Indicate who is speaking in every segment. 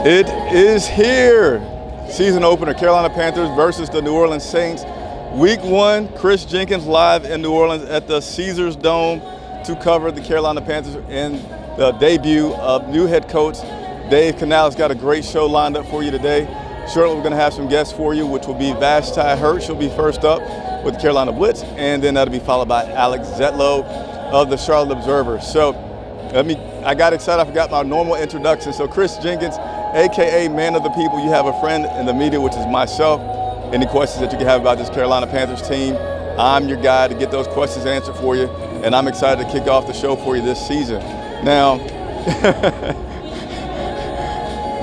Speaker 1: It is here. Season opener, Carolina Panthers versus the New Orleans Saints. Week 1, Chris Jenkins live in New Orleans at the Caesars Dome to cover the Carolina Panthers in the debut of new head coach Dave Canales. Got a great show lined up for you today. Shortly, we're going to have some guests for you, which will be Vashti Hurt. She'll be first up with the Carolina Blitz, and then that'll be followed by Alex Zetlow of the Charlotte Observer. So I got excited. I forgot my normal introduction. So Chris Jenkins, AKA Man of the People, you have a friend in the media, which is myself. Any questions that you can have about this Carolina Panthers team, I'm your guy to get those questions answered for you, and I'm excited to kick off the show for you this season. Now,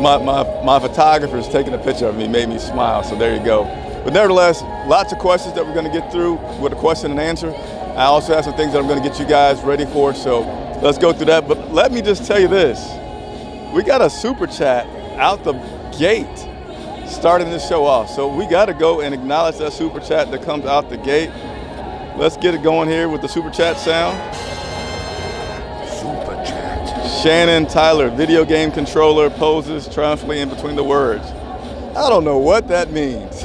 Speaker 1: my photographer is taking a picture of me, made me smile, so there you go. But nevertheless, lots of questions that we're going to get through with a question and answer. I also have some things that I'm going to get you guys ready for, so let's go through that. But let me just tell you this. We got a super chat out the gate starting this show off. So we got to go and acknowledge that super chat that comes out the gate. Let's get it going here with the super chat sound.
Speaker 2: Super chat.
Speaker 1: Shannon Tyler, video game controller, poses triumphantly in between the words. I don't know what that means.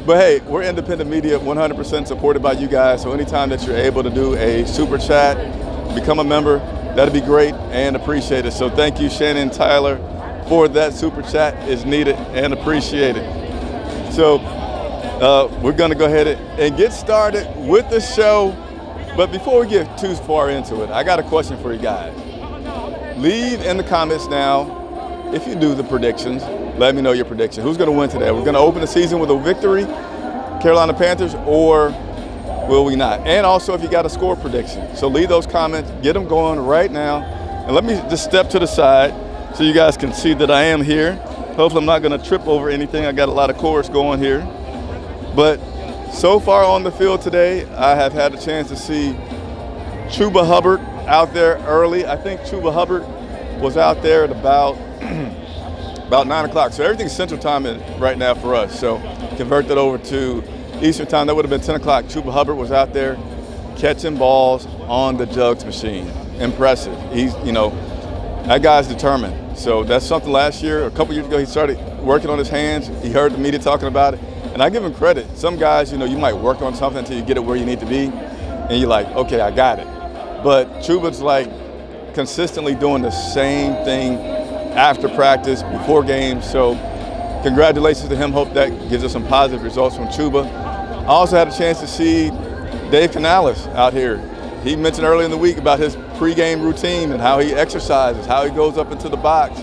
Speaker 1: But hey, we're independent media, 100% supported by you guys. So anytime that you're able to do a super chat, become a member, that'd be great and appreciated. So thank you, Shannon Tyler, for that super chat. Is needed and appreciated. So we're going to go ahead and get started with the show. But before we get too far into it, I got a question for you guys. Leave in the comments now if you do the predictions. Let me know your prediction. Who's going to win today? We're going to open the season with a victory, Carolina Panthers, or will we not? And also if you got a score prediction. So leave those comments, get them going right now. And let me just step to the side so you guys can see that I am here. Hopefully I'm not going to trip over anything. I got a lot of chorus going here. But so far on the field today, I have had a chance to see Chuba Hubbard out there early. I think Chuba Hubbard was out there at about 9 o'clock. So everything's Central Time right now for us. So convert that over to Eastern Time. That would have been 10 o'clock. Chuba Hubbard was out there catching balls on the jugs machine. Impressive. He's, that guy's determined. So that's something last year, a couple years ago, he started working on his hands. He heard the media talking about it. And I give him credit. Some guys, you might work on something until you get it where you need to be. And you're like, okay, I got it. But Chuba's like consistently doing the same thing after practice, before games. So congratulations to him. Hope that gives us some positive results from Chuba. I also had a chance to see Dave Canales out here. He mentioned earlier in the week about his pregame routine and how he exercises, how he goes up into the box,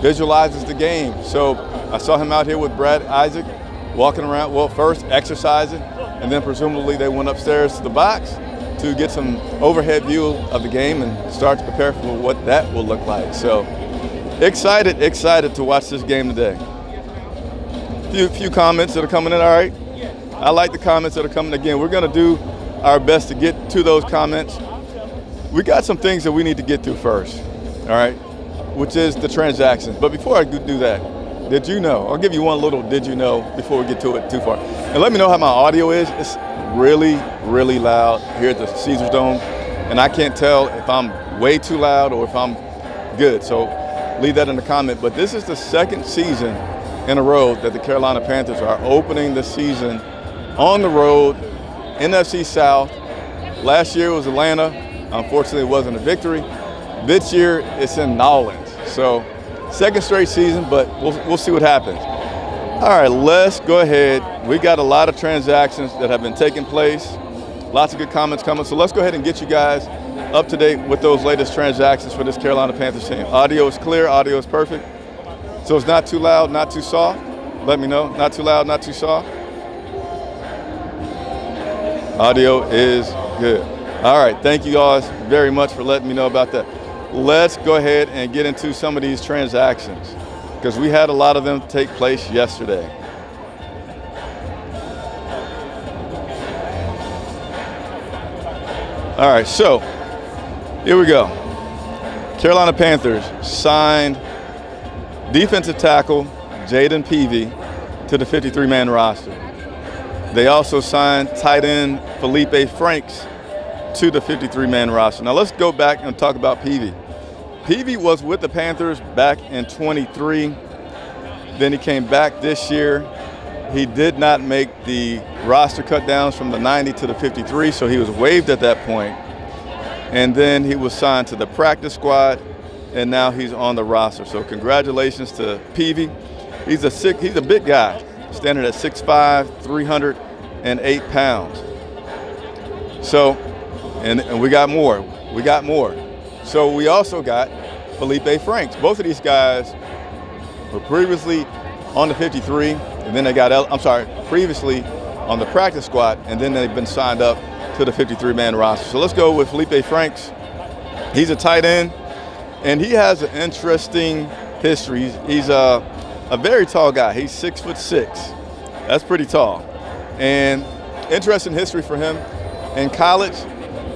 Speaker 1: visualizes the game. So I saw him out here with Brad Idzik walking around, well, first exercising, and then presumably they went upstairs to the box to get some overhead view of the game and start to prepare for what that will look like. So excited to watch this game today. Few comments that are coming in, all right? I like the comments that are coming. Again, we're going to do our best to get to those comments. We got some things that we need to get through first, all right, which is the transactions. But before I do that, did you know? I'll give you one little did you know before we get to it too far. And let me know how my audio is. It's really, really loud here at the Caesars Dome, and I can't tell if I'm way too loud or if I'm good. So leave that in the comment. But this is the second season in a row that the Carolina Panthers are opening the season on the road, NFC South. Last year was Atlanta. Unfortunately, it wasn't a victory. This year, it's in New Orleans. So second straight season, but we'll see what happens. All right, let's go ahead. We got a lot of transactions that have been taking place. Lots of good comments coming. So let's go ahead and get you guys up to date with those latest transactions for this Carolina Panthers team. Audio is clear, audio is perfect. So it's not too loud, not too soft. Let me know, not too loud, not too soft. Audio is good. All right, thank you guys very much for letting me know about that. Let's go ahead and get into some of these transactions because we had a lot of them take place yesterday. All right, so here we go. Carolina Panthers signed defensive tackle Jaden Peavy to the 53-man roster. They also signed tight end Felipe Franks to the 53-man roster. Now let's go back and talk about Peavy. Peavy was with the Panthers back in 23. Then he came back this year. He did not make the roster cut downs from the 90 to the 53, so he was waived at that point. And then he was signed to the practice squad, and now he's on the roster. So congratulations to Peavy. He's a big guy, standing at 6'5", 308 pounds. So, and we got more. We got more. So we also got Felipe Franks. Both of these guys were previously on the 53, and then they got, previously on the practice squad, and then they've been signed up to the 53-man roster. So let's go with Felipe Franks. He's a tight end, and he has an interesting history. He's a very tall guy. He's 6'6". That's pretty tall. And interesting history for him. In college,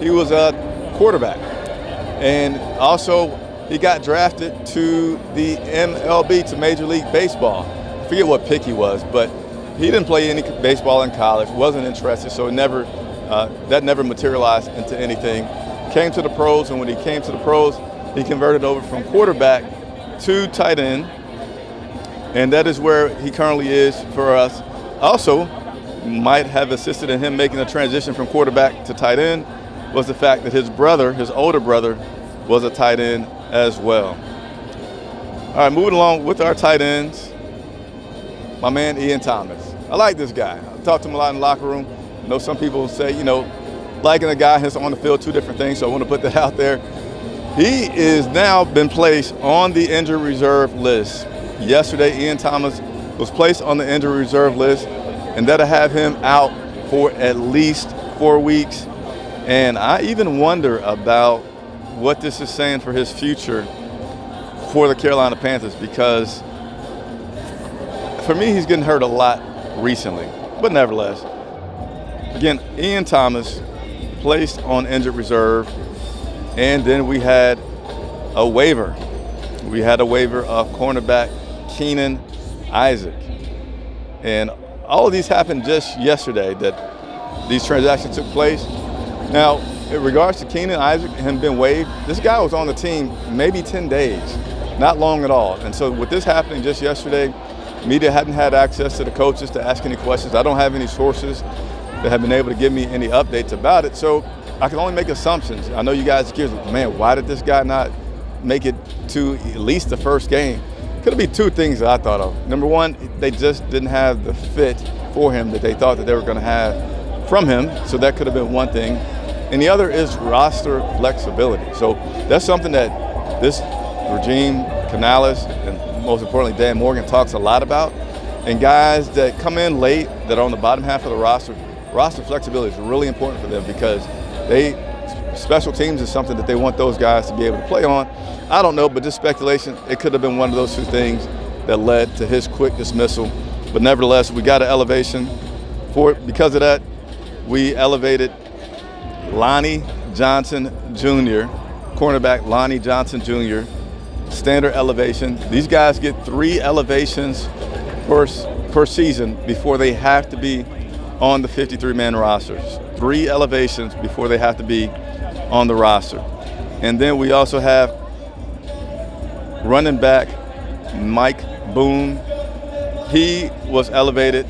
Speaker 1: he was a quarterback. And also, he got drafted to the MLB, to Major League Baseball. I forget what pick he was, but he didn't play any baseball in college, wasn't interested, so that never materialized into anything. Came to the pros, and when he came to the pros, he converted over from quarterback to tight end, and that is where he currently is for us. Also, might have assisted in him making a transition from quarterback to tight end was the fact that his older brother, was a tight end as well. All right, moving along with our tight ends, my man Ian Thomas. I like this guy. I talk to him a lot in the locker room. I know some people say, liking a guy who's on the field, two different things, so I want to put that out there. He is now been placed on the injured reserve list. Yesterday, Ian Thomas was placed on the injured reserve list, and that'll have him out for at least 4 weeks. And I even wonder about what this is saying for his future for the Carolina Panthers, because for me, he's getting hurt a lot recently. But nevertheless, again, Ian Thomas placed on injured reserve, and then we had a waiver. We had a waiver of cornerback Keenan Isaac. And all of these happened just yesterday, that these transactions took place. Now, in regards to Keenan Isaac and him being waived, this guy was on the team maybe 10 days, not long at all. And so with this happening just yesterday, media hadn't had access to the coaches to ask any questions. I don't have any sources that have been able to give me any updates about it. So I can only make assumptions. I know you guys are curious, man, why did this guy not make it to at least the first game? Could be two things that I thought of. Number one, they just didn't have the fit for him that they thought that they were going to have from him. So that could have been one thing. And the other is roster flexibility. So that's something that this regime, Canales, and most importantly, Dan Morgan talks a lot about. And guys that come in late, that are on the bottom half of the roster flexibility is really important for them, because special teams is something that they want those guys to be able to play on. I don't know, but just speculation, it could have been one of those two things that led to his quick dismissal. But nevertheless, we got an elevation for it. Because of that, we elevated Lonnie Johnson Jr., cornerback Lonnie Johnson Jr., standard elevation. These guys get 3 elevations per season before they have to be on the 53-man rosters. 3 elevations before they have to be on the roster. And then we also have running back Mike Boone. He was elevated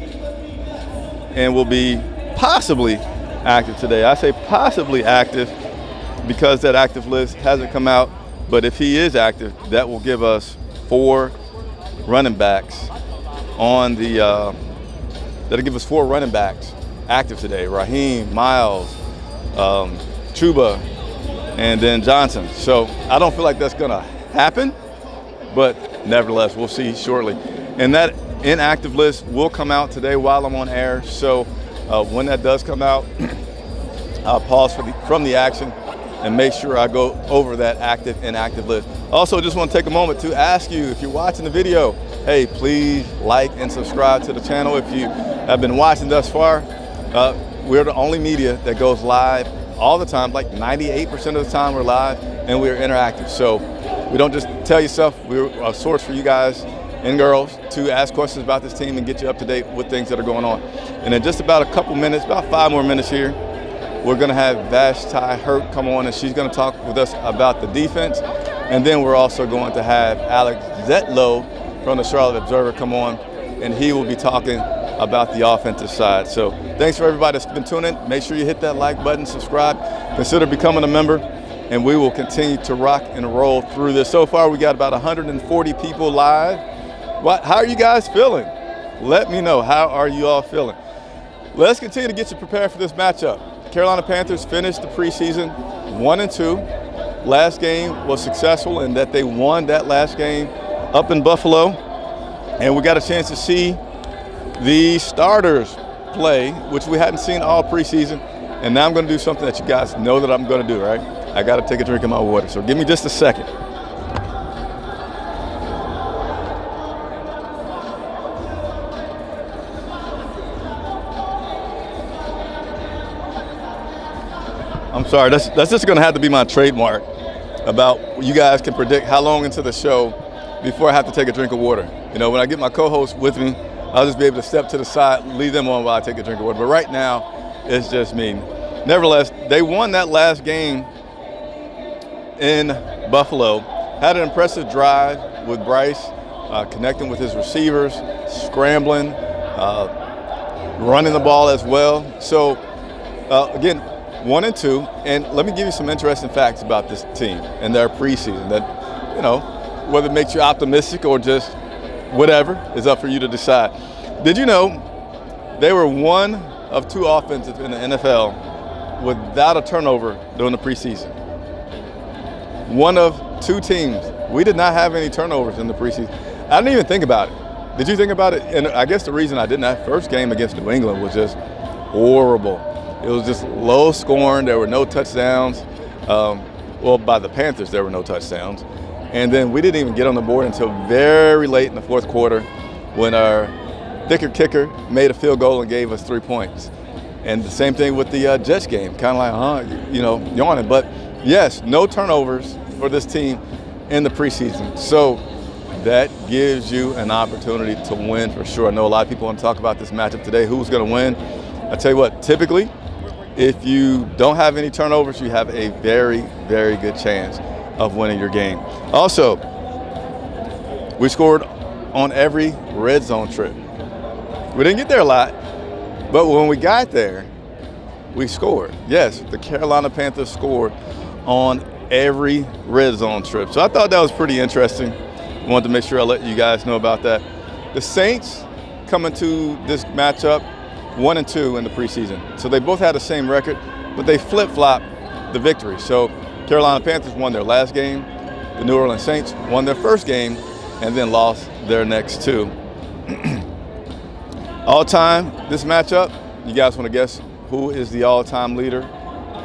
Speaker 1: and will be possibly active today. I say possibly active because that active list hasn't come out, but if he is active, that will give us 4 running backs on the that'll give us 4 running backs active today. Raheem, Miles, Chuba, and then Johnson. So I don't feel like that's gonna happen, but nevertheless, we'll see shortly. And that inactive list will come out today while I'm on air. So when that does come out, I'll pause from the action and make sure I go over that active, inactive list. Also, just want to take a moment to ask you, if you're watching the video, hey, please like and subscribe to the channel. If you have been watching thus far, we're the only media that goes live all the time, like 98% of the time we're live, and we're interactive. So we don't just tell you stuff, we're a source for you guys and girls to ask questions about this team and get you up to date with things that are going on. And in just about a couple minutes, about 5 more minutes here, we're gonna have Vashti Hurt come on, and she's gonna talk with us about the defense And then we're also going to have Alex Zetlow from the Charlotte Observer come on, and he will be talking about the offensive side. So thanks for everybody that's been tuning in. Make sure you hit that like button, subscribe, consider becoming a member, and we will continue to rock and roll through this. So far, we got about 140 people live. How are you guys feeling? Let me know. How are you all feeling? Let's continue to get you prepared for this matchup. Carolina Panthers finished the preseason 1-2. Last game was successful in that they won that last game up in Buffalo. And we got a chance to see the starters play, which we hadn't seen all preseason. And now I'm going to do something that you guys know that I'm going to do, right? I got to take a drink of my water. So give me just a second. I'm sorry, that's just going to have to be my trademark about you guys can predict how long into the show before I have to take a drink of water. You know, when I get my co-host with me, I'll just be able to step to the side, leave them on while I take a drink of water. But right now, it's just me. Nevertheless, they won that last game in Buffalo, had an impressive drive with Bryce, connecting with his receivers, scrambling, running the ball as well. So, again, 1-2, and let me give you some interesting facts about this team and their preseason that, you know, whether it makes you optimistic or just whatever is up for you to decide. Did you know they were one of two offenses in the NFL without a turnover during the preseason? One of two teams. We did not have any turnovers in the preseason. I didn't even think about it. Did you think about it? And I guess the reason I didn't, that first game against New England was just horrible. It was just low scoring. There were no touchdowns. Well, by the Panthers, there were no touchdowns. And then we didn't even get on the board until very late in the fourth quarter when our thicker kicker made a field goal and gave us 3 points. And the same thing with the Jets game, kind of like, yawning. But yes, no turnovers for this team in the preseason. So that gives you an opportunity to win for sure. I know a lot of people want to talk about this matchup today. Who's going to win? I tell you what, typically, if you don't have any turnovers, you have a very, very good chance of winning your game. Also, we scored on every red zone trip. We didn't get there a lot, but when we got there, we scored. Yes, the Carolina Panthers scored on every red zone trip. So I thought that was pretty interesting. I wanted to make sure I let you guys know about that. The Saints coming to this matchup 1-2 in the preseason. So they both had the same record, but they flip-flopped the victory. So Carolina Panthers won their last game. The New Orleans Saints won their first game and then lost their next two. All-time, this matchup, you guys want to guess who is the all-time leader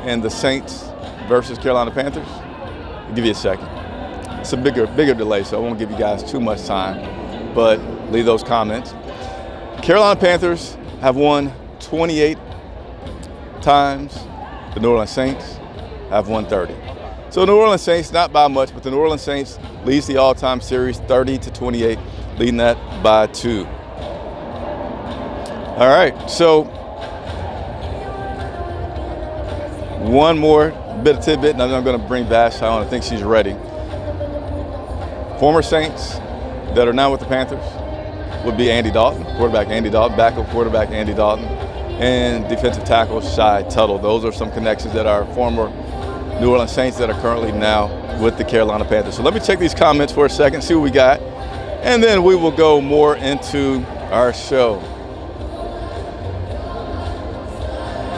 Speaker 1: in the Saints versus Carolina Panthers? I'll give you a second. It's a bigger delay, so I won't give you guys too much time, but leave those comments. Carolina Panthers have won 28 times. The New Orleans Saints have won 30. So New Orleans Saints, not by much, but the New Orleans Saints leads the all-time series 30-28, leading that by 2. All right, so one more bit of tidbit, and then I'm going to bring Vash on. I think she's ready. Former Saints that are now with the Panthers would be Andy Dalton, quarterback Andy Dalton, backup quarterback Andy Dalton, and defensive tackle Shy Tuttle. Those are some connections that are former New Orleans Saints that are currently now with the Carolina Panthers. So let me check these comments for a second, see what we got, and then we will go more into our show.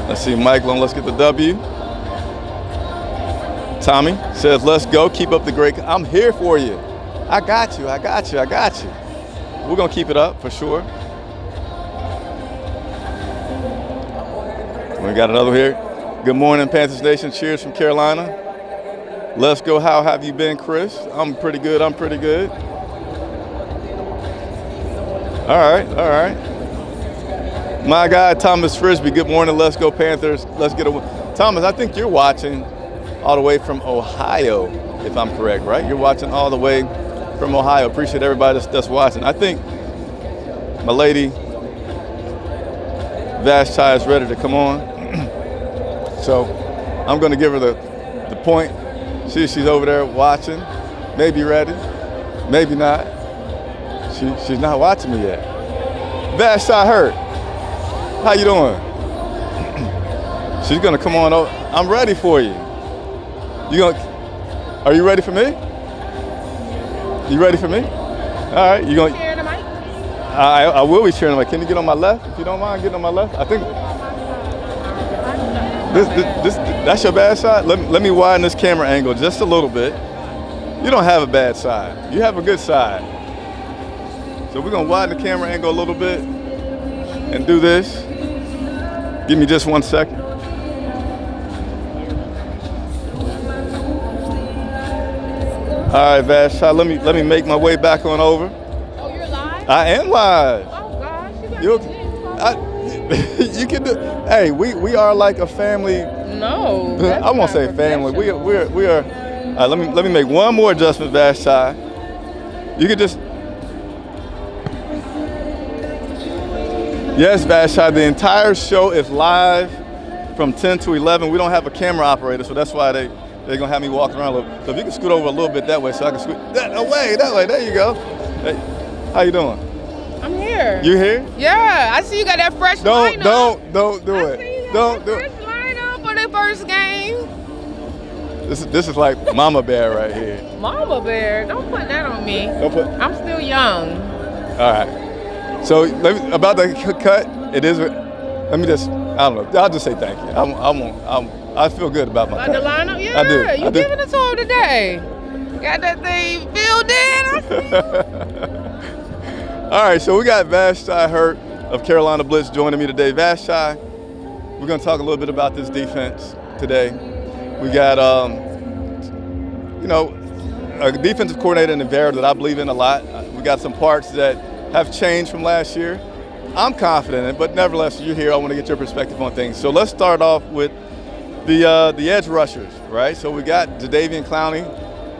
Speaker 1: Let's see, Michael, let's get the W. Tommy says, let's go, keep up the great. I'm here for you. I got you. We're going to keep it up for sure. We got another here. Good morning, Panthers Nation. Cheers from Carolina. Let's go. How have you been, Chris? I'm pretty good. All right. My guy, Thomas Frisbee. Good morning. Let's go, Panthers. Let's get a win. Thomas, I think you're watching all the way from Ohio, if I'm correct, right? You're watching all the way from Ohio. Appreciate everybody that's watching. I think my lady, Vashti, is ready to come on. So I'm going to give her the point. See, she's over there watching. Maybe ready, maybe not. She's not watching me yet. Bad shot hurt. How you doing? She's gonna come on over. I'm ready for you. Are you ready for me? You ready for me? All right, you gonna.
Speaker 2: Cheering the mic?
Speaker 1: I will be cheering the mic. Can you get on my left? If you don't mind getting on my left, I think. That's your bad side. Let me widen this camera angle just a little bit. You don't have a bad side. You have a good side. So we're gonna widen the camera angle a little bit and do this. Give me just 1 second. All right, Vash, let me make my way back on over.
Speaker 2: Oh, you're live?
Speaker 1: I am live.
Speaker 2: Oh gosh, you
Speaker 1: can do. Hey, we are like a family.
Speaker 2: No.
Speaker 1: I won't say family. We are. Let me make one more adjustment, Vash. You can just. Yes, Vash. The entire show is live from 10 to 11. We don't have a camera operator, so that's why they're gonna have me walking around a little. So if you can scoot over a little bit that way, so I can scoot that way. There you go. Hey, how you doing?
Speaker 2: I'm here.
Speaker 1: You here?
Speaker 2: Yeah, I see you got that fresh lineup.
Speaker 1: Don't do it.
Speaker 2: I see you
Speaker 1: Don't
Speaker 2: got
Speaker 1: do
Speaker 2: that
Speaker 1: it.
Speaker 2: fresh lineup for the first game.
Speaker 1: This is like Mama Bear right here.
Speaker 2: Mama Bear, don't put that on me. I'm still young.
Speaker 1: All right. So about the cut, it is. Let me just. I don't know. I'll just say thank you. I feel good about my cut.
Speaker 2: The lineup, yeah.
Speaker 1: I do.
Speaker 2: You giving it to him today? Got that thing filled in.
Speaker 1: All right. So we got Vashti Hurt of Carolina Blitz joining me today. Vashti, we're going to talk a little bit about this defense today. We got, a defensive coordinator in Vera that I believe in a lot. We got some parts that have changed from last year. I'm confident in it, but nevertheless, you're here. I want to get your perspective on things. So let's start off with the edge rushers, right? So we got Jadeveon Clowney.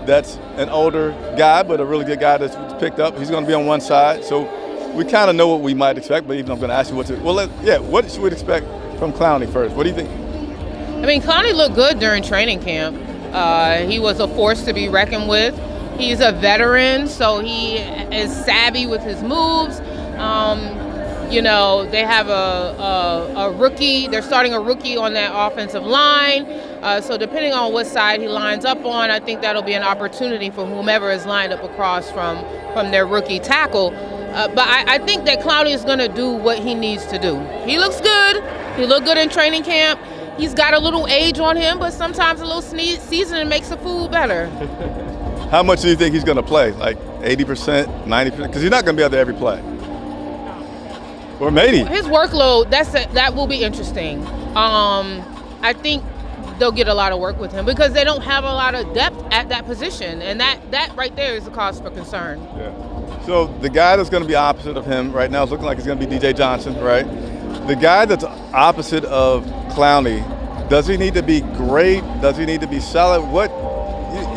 Speaker 1: That's an older guy, but a really good guy that's picked up. He's going to be on one side. So we kind of know what we might expect, but even I'm going to ask you what should we expect from Clowney first? What do you think?
Speaker 2: I mean, Clowney looked good during training camp. He was a force to be reckoned with. He's a veteran, so he is savvy with his moves. They have a rookie. They're starting a rookie on that offensive line. So depending on what side he lines up on, I think that'll be an opportunity for whomever is lined up across from their rookie tackle. But I think that Clowney is going to do what he needs to do. He looks good. He looked good in training camp. He's got a little age on him, but sometimes a little seasoning makes the food better.
Speaker 1: How much do you think he's going to play? Like 80%, 90%? Because he's not going to be out there every play. Or maybe.
Speaker 2: His workload, that will be interesting. I think they'll get a lot of work with him because they don't have a lot of depth at that position. And that right there is a cause for concern.
Speaker 1: Yeah. So the guy that's going to be opposite of him right now is looking like he's going to be DJ Johnson, right? The guy that's opposite of Clowney, does he need to be great? Does he need to be solid? What,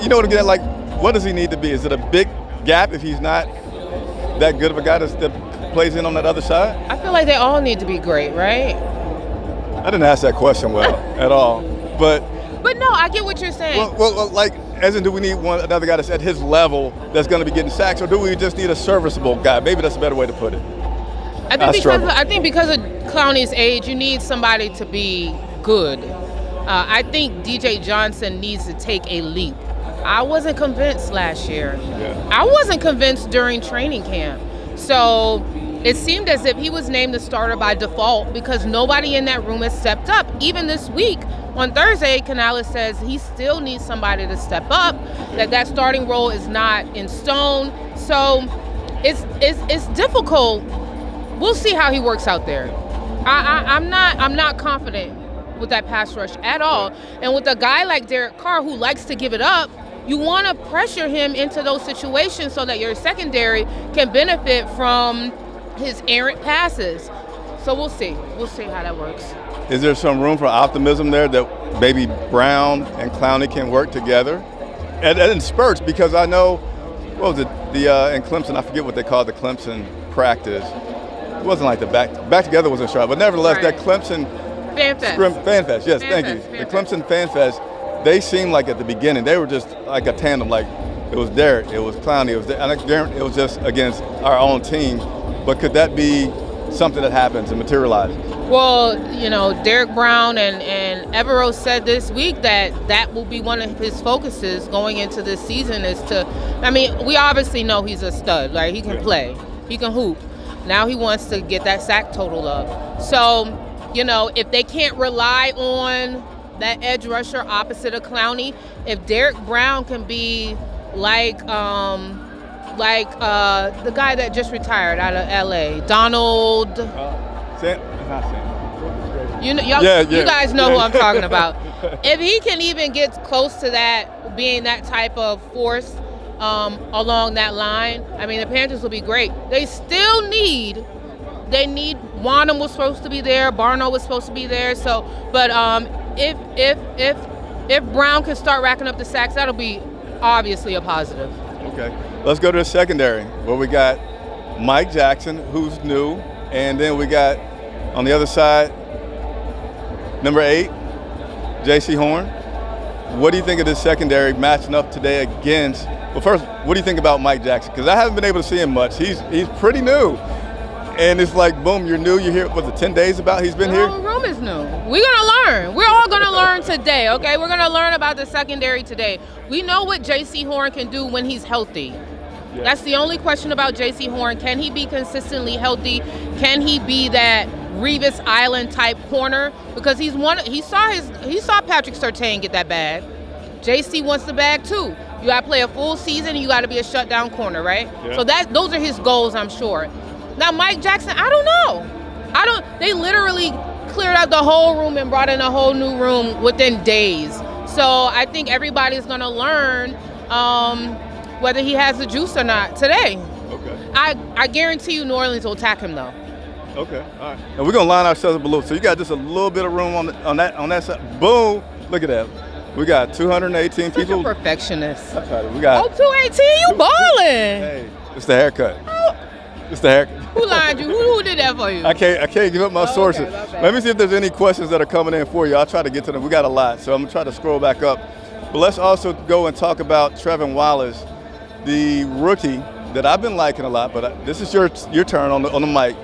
Speaker 1: you know what I'm getting at? Like, what does he need to be? Is it a big gap if he's not that good of a guy that plays in on that other side?
Speaker 2: I feel like they all need to be great, right?
Speaker 1: I didn't ask that question well at all. But
Speaker 2: no, I get what you're saying.
Speaker 1: Well, like, as in, do we need another guy that's at his level that's going to be getting sacks, or do we just need a serviceable guy? Maybe that's a better way to put it.
Speaker 2: I think because of Clowney's age, you need somebody to be good. I think DJ Johnson needs to take a leap. I wasn't convinced last year.
Speaker 1: Yeah.
Speaker 2: I wasn't convinced during training camp. So it seemed as if he was named the starter by default because nobody in that room has stepped up. Even this week, on Thursday, Canales says he still needs somebody to step up, that starting role is not in stone. So it's difficult. We'll see how he works out there. I'm not confident with that pass rush at all. And with a guy like Derek Carr who likes to give it up, you want to pressure him into those situations so that your secondary can benefit from his errant passes. So we'll see. We'll see how that works.
Speaker 1: Is there some room for optimism there that maybe Brown and Clowney can work together? And in spurts, because I know, what was it, in Clemson, I forget what they called the Clemson practice. It wasn't like the back together wasn't sharp, but nevertheless,
Speaker 2: right.
Speaker 1: That Clemson
Speaker 2: Fan Fest.
Speaker 1: Fan Fest, yes, thank you. The Clemson Fan Fest, they seemed like at the beginning, they were just like a tandem, like it was Derek, it was Clowney, it was just against our own team. But could that be something that happens and materializes?
Speaker 2: Well, Derek Brown and Evero said this week that will be one of his focuses going into this season is we obviously know he's a stud, right? He can play, he can hoop. Now he wants to get that sack total up. So, if they can't rely on that edge rusher opposite of Clowney, if Derek Brown can be like the guy that just retired out of LA, Donald. You guys know who I'm talking about. If he can even get close to that, being that type of force along that line, the Panthers will be great. They need Wanham was supposed to be there, Barno was supposed to be there. So, but if Brown can start racking up the sacks, that'll be obviously a positive.
Speaker 1: Okay, let's go to the secondary where we got Mike Jackson, who's new, and then we got on the other side number 8, J.C. Horn. What do you think of this secondary matching up today against? Well, first, what do you think about Mike Jackson? Because I haven't been able to see him much. He's pretty new. And it's like, boom, you're new. You're here. Was it 10 days about he's been here?
Speaker 2: The whole room is new. We're going to learn. We're all going to learn today, okay? We're going to learn about the secondary today. We know what J.C. Horn can do when he's healthy. Yeah. That's the only question about J.C. Horn. Can he be consistently healthy? Can he be that Revis Island type corner? Because he saw Patrick Surtain get that bag. J.C. wants the bag too. You got to play a full season and you got to be a shutdown corner, right? Yeah. So those are his goals, I'm sure. Now, Mike Jackson, I don't know. They literally cleared out the whole room and brought in a whole new room within days. So I think everybody's going to learn whether he has the juice or not today.
Speaker 1: Okay.
Speaker 2: I guarantee you New Orleans will attack him, though.
Speaker 1: Okay, all right. And we're going to line ourselves up a little. So you got just a little bit of room on that side. Boom. Look at that. We got 218
Speaker 2: Such
Speaker 1: people.
Speaker 2: A perfectionist.
Speaker 1: That's right. We got
Speaker 2: 218, you balling.
Speaker 1: Hey, it's the haircut. It's the haircut.
Speaker 2: Who lined you? Who did that for you?
Speaker 1: I can't give up my sources.
Speaker 2: Okay,
Speaker 1: Let me see if there's any questions that are coming in for you. I'll try to get to them. We got a lot, so I'm going to try to scroll back up. But let's also go and talk about Trevin Wallace, the rookie that I've been liking a lot, but this is your turn on the mic.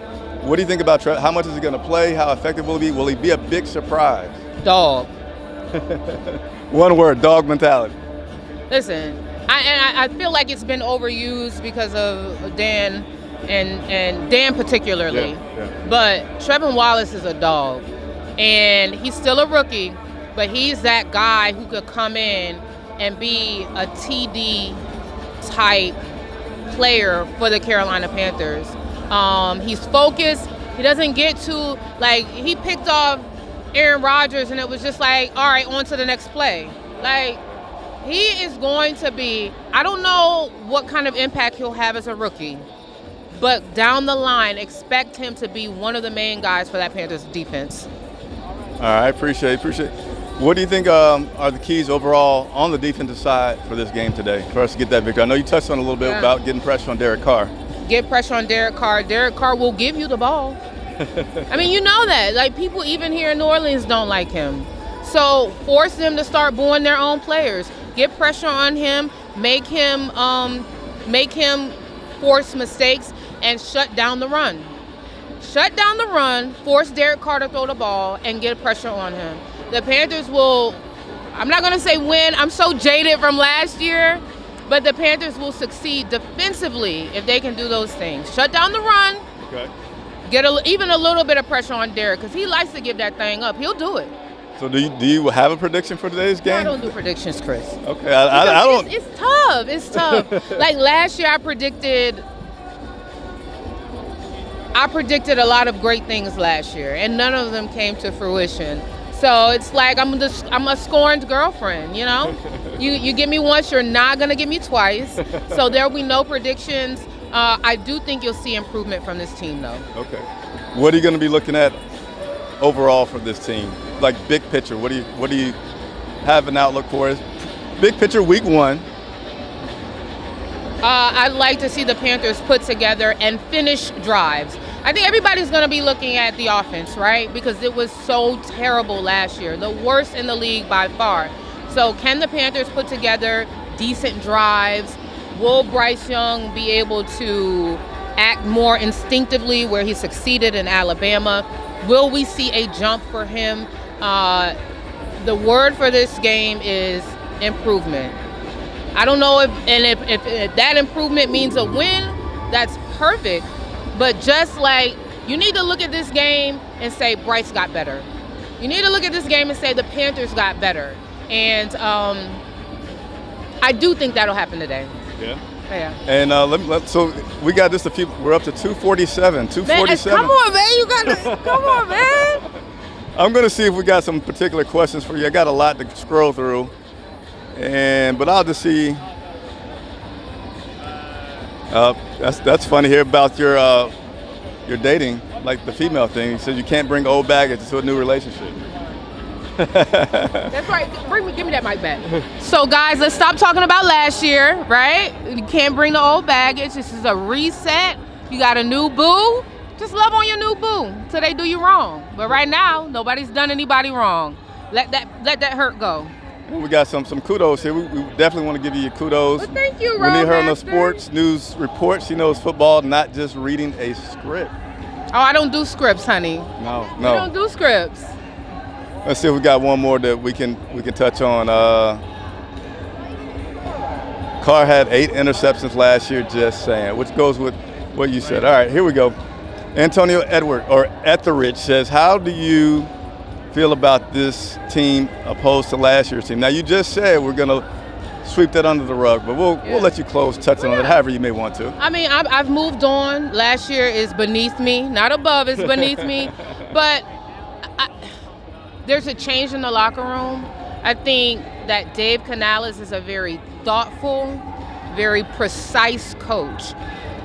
Speaker 1: What do you think about Trevin? How much is he going to play? How effective will he be? Will he be a big surprise?
Speaker 2: Dog.
Speaker 1: One word, dog mentality.
Speaker 2: Listen, I feel like it's been overused because of Dan and Dan particularly.
Speaker 1: Yeah.
Speaker 2: But Trevin Wallace is a dog. And he's still a rookie, but he's that guy who could come in and be a TD type player for the Carolina Panthers. He's focused. He doesn't get too, he picked off Aaron Rodgers and it was just like, all right, on to the next play. He is going to be, I don't know what kind of impact he'll have as a rookie, but down the line, expect him to be one of the main guys for that Panthers defense.
Speaker 1: All right, appreciate it. What do you think are the keys overall on the defensive side for this game today for us to get that victory? I know you touched on a little bit about getting pressure on Derek Carr.
Speaker 2: Get pressure on Derek Carr. Derek Carr will give you the ball. You know that. People even here in New Orleans don't like him. So force them to start booing their own players. Get pressure on him. Make him force mistakes and shut down the run. Shut down the run, force Derek Carr to throw the ball, and get pressure on him. The Panthers will, I'm not going to say win. I'm so jaded from last year. But the Panthers will succeed defensively if they can do those things. Shut down the run.
Speaker 1: Okay.
Speaker 2: Get even a little bit of pressure on Derek because he likes to give that thing up. He'll do it.
Speaker 1: So do you have a prediction for today's game?
Speaker 2: I don't do predictions, Chris.
Speaker 1: Okay. I don't.
Speaker 2: It's tough. Last year I predicted a lot of great things last year, and none of them came to fruition. So it's like I'm a scorned girlfriend, you know? You get me once, you're not going to get me twice. So there will be no predictions. I do think you'll see improvement from this team, though.
Speaker 1: Okay. What are you going to be looking at overall for this team? Big picture, what do you have an outlook for? Big picture, week 1.
Speaker 2: I'd like to see the Panthers put together and finish drives. I think everybody's going to be looking at the offense, right? Because it was so terrible last year, the worst in the league by far. So can the Panthers put together decent drives? Will Bryce Young be able to act more instinctively where he succeeded in Alabama? Will we see a jump for him? The word for this game is improvement. I don't know if that improvement means a win, that's perfect. But just like, you need to look at this game and say Bryce got better. You need to look at this game and say the Panthers got better. And I do think that'll happen today.
Speaker 1: Yeah.
Speaker 2: Yeah.
Speaker 1: And so we got this we're up to 247. 247.
Speaker 2: Man, come on, man. You got to, come on, man.
Speaker 1: I'm going to see if we got some particular questions for you. I got a lot to scroll through. But I'll just see. That's funny here about your dating, like the female thing. You said you can't bring old baggage to a new relationship.
Speaker 2: That's right. Give me that mic back. So, guys, let's stop talking about last year, right? You can't bring the old baggage. This is a reset. You got a new boo. Just love on your new boo till they do you wrong. But right now, nobody's done anybody wrong. Let that hurt go.
Speaker 1: Well, we got some kudos here. We definitely want to give you your kudos.
Speaker 2: Well, thank you,
Speaker 1: We need her on the
Speaker 2: Roadmaster.
Speaker 1: sports news report. She knows football, not just reading a script.
Speaker 2: Oh, I don't do scripts, honey.
Speaker 1: No.
Speaker 2: We don't do scripts.
Speaker 1: Let's see if we got one more that we can touch on. Carr had 8 interceptions last year, just saying, which goes with what you said. All right, here we go. Antonio Etheridge says, how do you feel about this team opposed to last year's team? Now, you just said we're going to sweep that under the rug, but we'll let you touch on it however you may want to.
Speaker 2: I mean, I've moved on. Last year is beneath me, not above, it's beneath me. But there's a change in the locker room. I think that Dave Canales is a very thoughtful, very precise coach.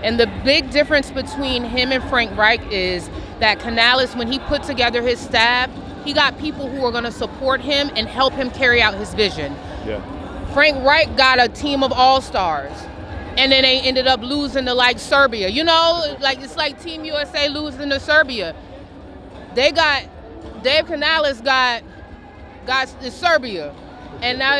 Speaker 2: And the big difference between him and Frank Reich is that Canales, when he put together his staff, he got people who are going to support him and help him carry out his vision.
Speaker 1: Yeah.
Speaker 2: Frank Reich got a team of all-stars, and then they ended up losing to, like, Serbia. You know, like, it's like Team USA losing to Serbia. Dave Canales got Serbia, and now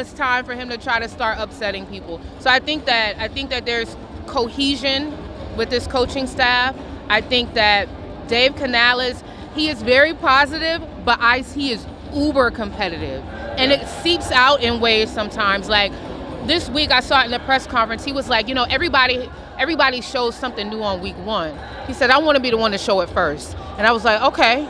Speaker 2: it's time for him to try to start upsetting people. So I think that there's cohesion with this coaching staff. I think that Dave Canales, he is very positive, but he is uber competitive, and it seeps out in ways sometimes. Like this week, I saw it in the press conference. He was like, everybody shows something new on week 1. He said, I want to be the one to show it first. And I was like, okay.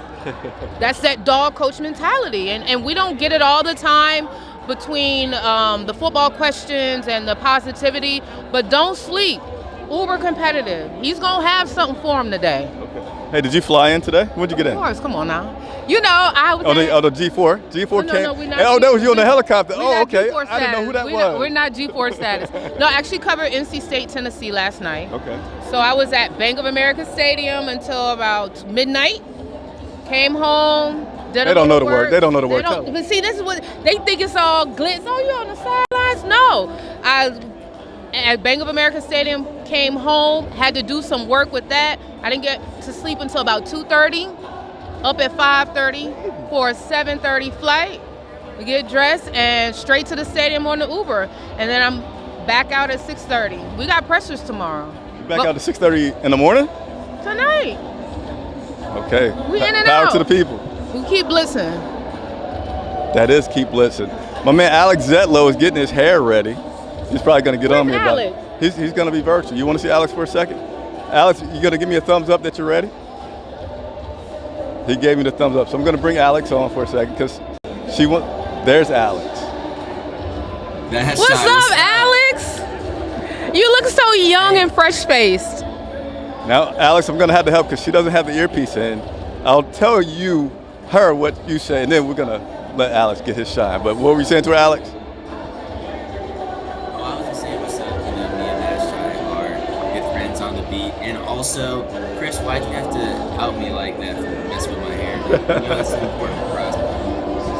Speaker 2: That's that dog coach mentality. And we don't get it all the time between the football questions and the positivity, but don't sleep. Uber competitive. He's going to have something for him today.
Speaker 1: Okay. Hey, did you fly in today? When'd you get in?
Speaker 2: Of course, come on now. You know, I was
Speaker 1: the G4? G4
Speaker 2: no,
Speaker 1: came?
Speaker 2: no, we're not
Speaker 1: Oh, that was you on the helicopter.
Speaker 2: We're
Speaker 1: Oh,
Speaker 2: not
Speaker 1: okay.
Speaker 2: G4
Speaker 1: I didn't know who that
Speaker 2: status.
Speaker 1: was.
Speaker 2: We're not G4 status. No, I actually covered NC State, Tennessee last night.
Speaker 1: Okay.
Speaker 2: So I was at Bank of America Stadium until about midnight. Came home.
Speaker 1: They don't know the word. They don't know the word.
Speaker 2: But see, this is what they think, it's all glitz. Oh, you on the sidelines? No. I at Bank of America Stadium, came home, had to do some work with that. I didn't get to sleep until about 2:30. Up at 5:30 for a 7:30 flight. We get dressed and straight to the stadium on the Uber, and then I'm back out at 6:30. We got pressers tomorrow.
Speaker 1: Back out at 6:30 in the morning?
Speaker 2: Tonight.
Speaker 1: Okay.
Speaker 2: We in and
Speaker 1: Power
Speaker 2: out.
Speaker 1: to the people.
Speaker 2: We keep blitzing.
Speaker 1: That is keep blitzing. My man Alex Zetlow is getting his hair ready. He's probably going to get on me about it. He's going to be virtual. You want to see Alex for a second? Alex, you going to give me a thumbs up that you're ready? He gave me the thumbs up. So I'm going to bring Alex on for a second because there's Alex.
Speaker 2: What's up, Alex? You look so young and fresh-faced.
Speaker 1: Now, Alex, I'm going to have to help because she doesn't have the earpiece in. I'll tell her what you say, and then we're going to let Alex get his shine. But what were you saying to her, Alex?
Speaker 3: I was just saying what's up. Me and Nash try hard, good friends on the beat. And also, Chris, why'd you have to out me like that for messing with my hair? That's an important prize.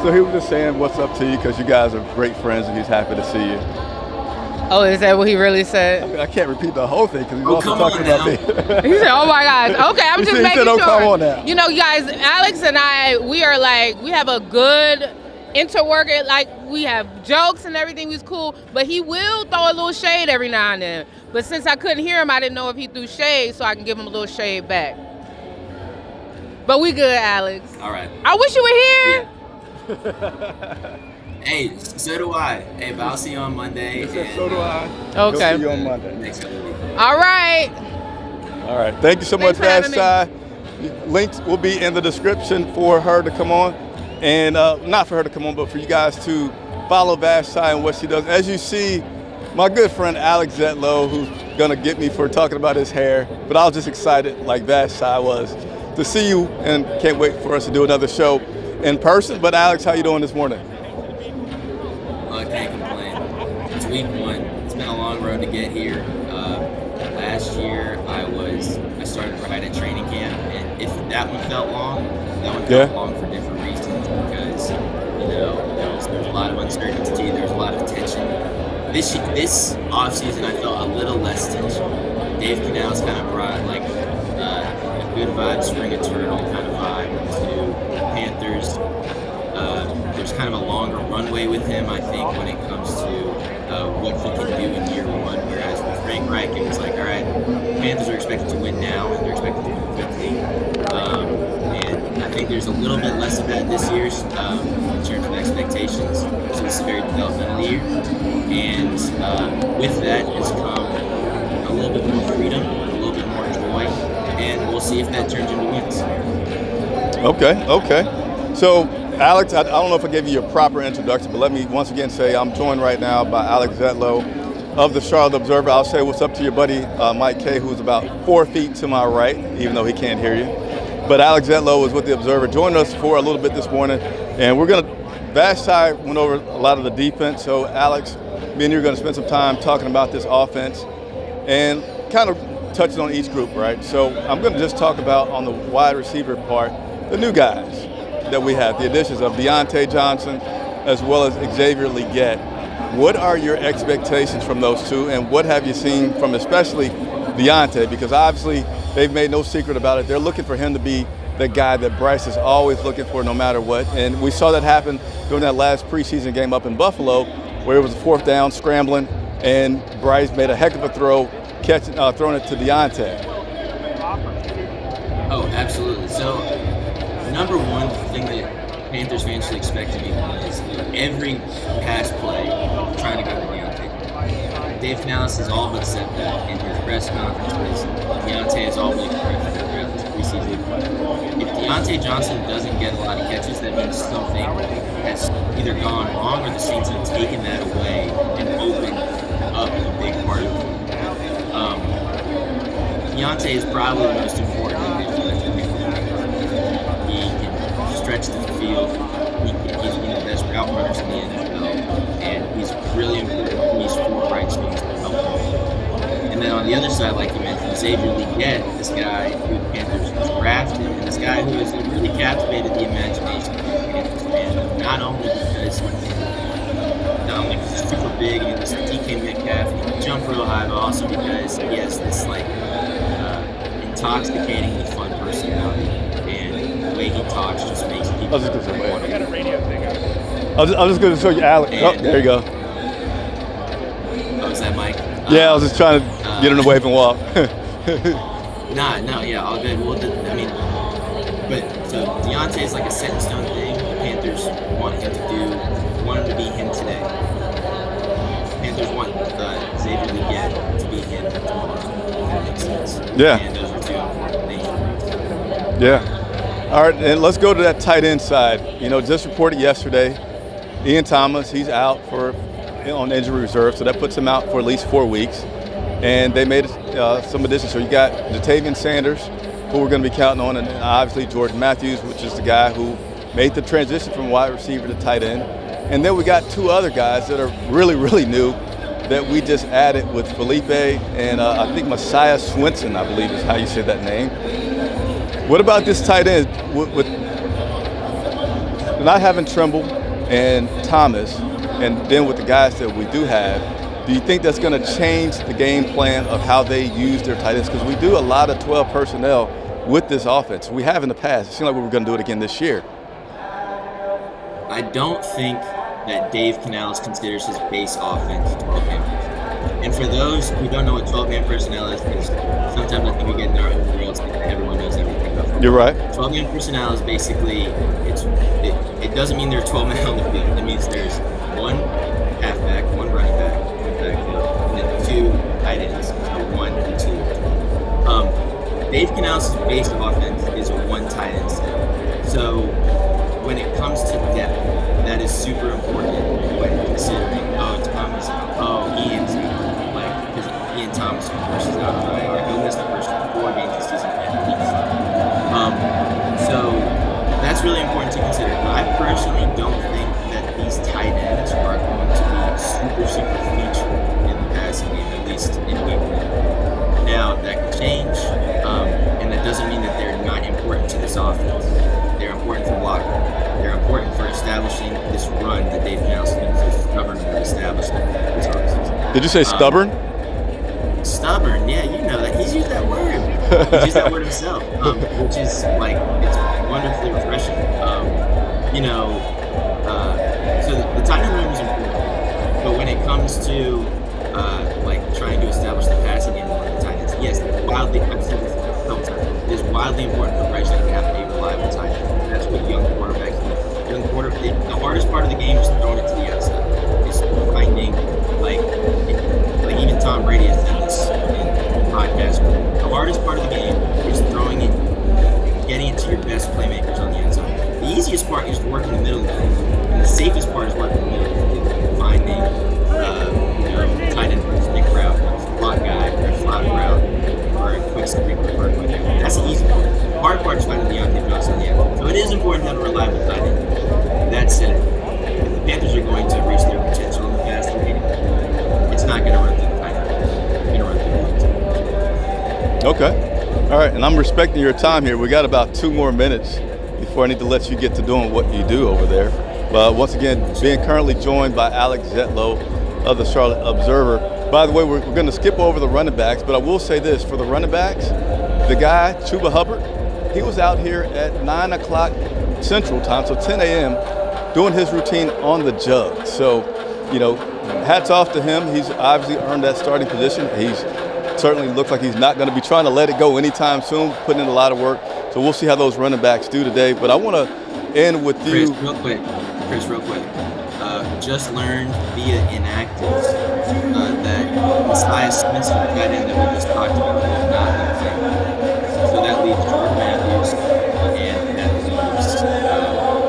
Speaker 1: So he was just saying what's up to you because you guys are great friends and he's happy to see you.
Speaker 2: Oh, is that what he really said?
Speaker 1: I can't repeat the whole thing because he's also talking about me.
Speaker 2: He said, oh my gosh. Okay, I'm just making sure.
Speaker 1: Come on now.
Speaker 2: You know, guys, Alex and I, we are like, we have a good interwork it, like we have jokes and everything was cool, but he will throw a little shade every now and then. But since I couldn't hear him, I didn't know if he threw shade, so I can give him a little shade back. But we good, Alex.
Speaker 3: All right.
Speaker 2: I wish you were here.
Speaker 3: Yeah. Hey, so do I. Hey, but I'll see you on Monday.
Speaker 1: So do I.
Speaker 2: Okay.
Speaker 1: We'll see you on Monday.
Speaker 3: Next week.
Speaker 2: All right.
Speaker 1: All right. Thank you so much,
Speaker 2: Thanks for
Speaker 1: Fast
Speaker 2: having
Speaker 1: Shy. Links will be in the description for her to come on. And not for her to come on, but for you guys to follow Vashti and what she does. As you see, my good friend Alex Zetlow, who's gonna get me for talking about his hair, but I was just excited, like Vashti was, to see you, and can't wait for us to do another show in person. But Alex, how you doing this morning?
Speaker 3: I can't complain. It's week 1. It's been a long road to get here. Last year, I started right at training camp, and if that one felt long, that one felt long for different reasons because there was a lot of uncertainty, there was a lot of tension. This offseason, I felt a little less tension. Dave Canales kind of brought like a good vibe, spring eternal kind of vibe to Panthers. There's kind of a longer runway with him, I think, when it comes to what he can do in year 1. Whereas with Frank Reich, it was like, all right, Panthers are expected to win now, and they're expected to win quickly. And I think there's a little bit less of that this year in terms of expectations. So this is a very developmental year. And with that has come a little bit more freedom, a little bit more joy, and we'll see if that turns into wins.
Speaker 1: Okay. So, Alex, I don't know if I gave you your proper introduction, but let me once again say I'm joined right now by Alex Zetlow of the Charlotte Observer. I'll say what's up to your buddy Mike Kay, who's about 4 feet to my right, even though he can't hear you. But Alex Zetlow is with the Observer, joined us for a little bit this morning, and we're going to, Vashti went over a lot of the defense, so Alex, me and you are going to spend some time talking about this offense and kind of touching on each group, right? So I'm going to just talk about on the wide receiver part, the new guys that we have, the additions of Diontae Johnson as well as Xavier Legette. What are your expectations from those two, and what have you seen from especially Diontae? Because obviously they've made no secret about it. They're looking for him to be the guy that Bryce is always looking for no matter what. And we saw that happen during that last preseason game up in Buffalo where it was a 4th down, scrambling, and Bryce made a heck of a throw, throwing it to Diontae.
Speaker 3: Oh, absolutely. So, number one thing that Panthers fans should expect to be is every pass play trying to go to Diontae. Dave Canales has all but said that in his press conferences. Diontae is all but correct throughout this preseason. If Diontae Johnson doesn't get a lot of catches, that means something has either gone wrong or the Saints have taken that away and opened up a big part of it. Diontae is probably the most important addition. He can stretch the field. He's one of the best route runners in the NFL, and he's really important. He's for Bryce Young to help him. And then on the other side, like you mentioned, Xavier Legette, this guy who the Panthers drafted, and this guy who has really captivated the imagination of the Panthers fandom, not only because he's super big and he's DK Metcalf, he can jump real high, but also because he has this intoxicatingly fun personality, and the way he talks just makes people want to get a radio thing out.
Speaker 1: I was just going to show you Alex.
Speaker 3: And,
Speaker 1: there you go.
Speaker 3: Oh, is that Mike?
Speaker 1: Yeah, I was just trying to get in the wave and walk.
Speaker 3: Yeah, all good. Well, so Diontae is like a set in stone thing. The Panthers want him to be him today. Panthers want Xavier Legette to be him tomorrow. If that makes sense.
Speaker 1: Yeah.
Speaker 3: And those are two important things.
Speaker 1: Yeah. All right, and let's go to that tight end side. Just reported yesterday, Ian Thomas, he's out on injury reserve, so that puts him out for at least 4 weeks. And they made some additions. So you got Jatavian Sanders, who we're going to be counting on, and obviously Jordan Matthews, which is the guy who made the transition from wide receiver to tight end. And then we got 2 other guys that are really, really new that we just added with Felipe and I think Messiah Swinson, I believe is how you say that name. What about this tight end with not having Trimble and Thomas, and then with the guys that we do have? Do you think that's going to change the game plan of how they use their tight ends? Because we do a lot of 12 personnel with this offense. We have in the past. It seems like we were going to do it again this year.
Speaker 3: I don't think that Dave Canales considers his base offense 12-man personnel. And for those who don't know what 12-man personnel is, because sometimes I think we get in our own worlds and everyone knows everything about football.
Speaker 1: You're right.
Speaker 3: 12-man personnel is basically, it doesn't mean there are 12 men on the field. It means there's one halfback, one running back in the backfield, and then two tight ends, so 1 and 2. Dave Canales' base offense is a one tight end set. So when it comes to depth, that is super important when considering, Ian's out, because Ian Thomas, of course, is out on IR. He'll miss the first 4 games this season at least. So that's really important to consider. I personally don't think that these tight ends are going to be super featured in the passing game, at least in week 1. Now, that can change, and that doesn't mean that they're not important to this offense. They're important for blocking. They're important for establishing this run that Dave Canales is so stubborn about establishing this offseason.
Speaker 1: Did you say stubborn?
Speaker 3: Stubborn, yeah, you know that. He's used that word. He's used that word himself, which is it's wonderfully refreshing. So the tight end room is important, but when it comes to trying to establish the passing game of the tight ends, yes, I've said this a couple times. It is wildly important for Bryce Young to have a reliable tight end. That's what young quarterbacks need. The hardest part of the game is throwing it to the outside. It's finding even Tom Brady has done this in podcasts. The hardest part of the game is throwing it, getting it to your best playmakers on the outside. The easiest part is to work in the middle of the field, and the safest part is working in the middle of the field, finding tight end for a stick route, a slot guy, or a slot route, or a quick stick or whatever. That's the easy part. The hard part is finding Diontae Johnson on the outside. So it is important to have a reliable tight end. That said, if the Panthers are going to reach their potential in the passing game, it's not going to run through the tight end. It's going to run through the tight end.
Speaker 1: Okay. All right, and I'm respecting your time here. We got about 2 more minutes before I need to let you get to doing what you do over there. But once again, being currently joined by Alex Zetlow of the Charlotte Observer. By the way, we're going to skip over the running backs, but I will say this. For the running backs, the guy, Chuba Hubbard, he was out here at 9 o'clock Central Time, so 10 a.m., doing his routine on the jug. So, hats off to him. He's obviously earned that starting position. He's certainly looks like he's not going to be trying to let it go anytime soon, putting in a lot of work. So we'll see how those running backs do today. But I want to end with you.
Speaker 3: Chris, real quick. Just learned via inactives that Messiah Smith's tight end that we just talked about will not be playing. So that leaves Jordan Matthews and that leaves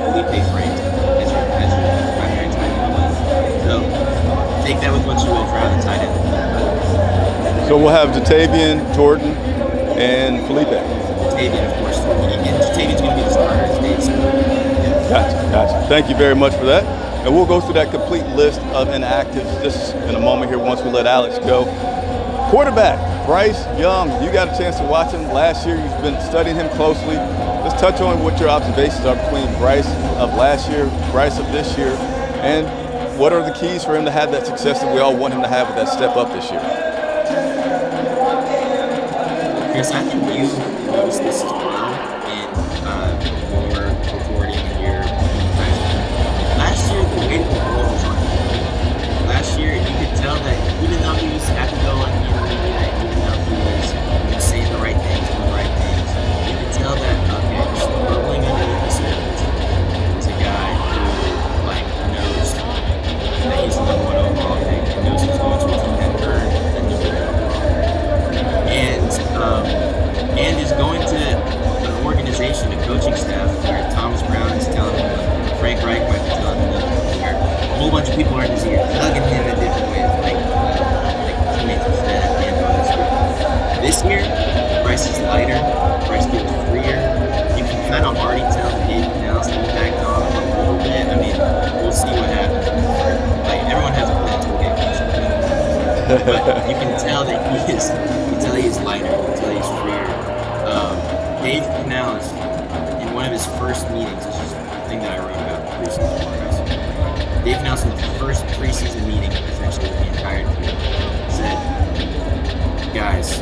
Speaker 3: Felipe Franks as your primary tight end. So take that with what you will for how the tight end.
Speaker 1: So we'll have Jatavian, Jordan, and Felipe.
Speaker 3: Jatavian, of course. Jatavian's going to be the starter today.
Speaker 1: Gotcha. Thank you very much for that. And we'll go through that complete list of inactives just in a moment here once we let Alex go. Quarterback, Bryce Young. You got a chance to watch him last year. You've been studying him closely. Let's touch on what your observations are between Bryce of last year, Bryce of this year, and what are the keys for him to have that success that we all want him to have with that step up this year?
Speaker 3: Chris, I think you noticed this as well in your reporting and your last year, the weight of the ball was on him. Last year, you could tell that even though he was had to go on the intermediate, even though he was saying the right things, doing the right things, you could tell that struggling underneath the surface is a guy who knows that he's the number 1 overall pick and knows he's going to a team that earned the number 1 overall. And is going to an organization, a coaching staff where Thomas Brown is telling him, Frank Reich might be telling him, where a whole bunch of people are in his ear, tugging him in different ways, like teammates have said at the end of this year. This year, Bryce is lighter, Bryce feels freer. You can kind of already tell that Dave Canales impact on him a little bit. I mean, we'll see what happens. Everyone has a plan to get Bryce. But you can tell that he is lighter, you can tell he's freer. Dave Canales, in one of his first meetings, this is the thing that I wrote about preseason progress. Dave Canales, in the first preseason meeting, essentially with the entire team, said, guys,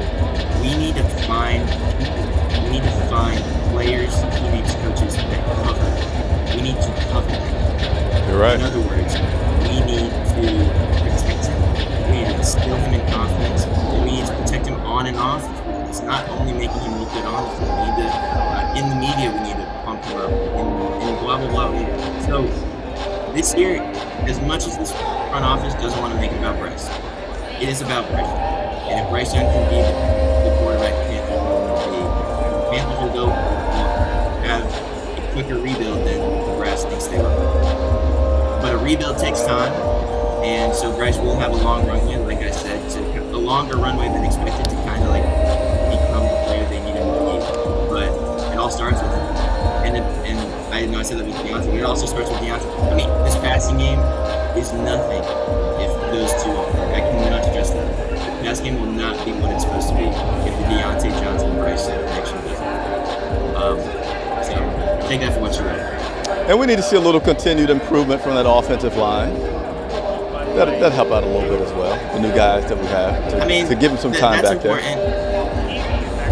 Speaker 3: we need to find players, teammates, coaches that cover. We need to cover them.
Speaker 1: You're right.
Speaker 3: In other words, we need to protect him. We need to instill him in confidence. And we need to protect him on and off the field. It's not only making him look good on the field. We need to, in the media, we need to pump him up. And blah, blah, blah. So this year, as much as this front office doesn't want to make it about Bryce, it is about Bryce. And if Bryce Young can be the quarterback the Panthers will go have a quicker rebuild than the brass thinks they will. But a rebuild takes time, and so Bryce will have a long runway, like I said, a longer runway than expected to kind of like become the player they need him to be. But it all starts with him. And I know I said that with Diontae, but it also starts with Diontae. I mean, this passing game is nothing if those two aren't. I cannot stress that. The pass game will not be what it's supposed to be if the Diontae Johnson Bryce connection doesn't. So take that for what you want.
Speaker 1: And we need to see a little continued improvement from that offensive line. That'd help out a little bit as well. The new guys that we have to give them some time back there.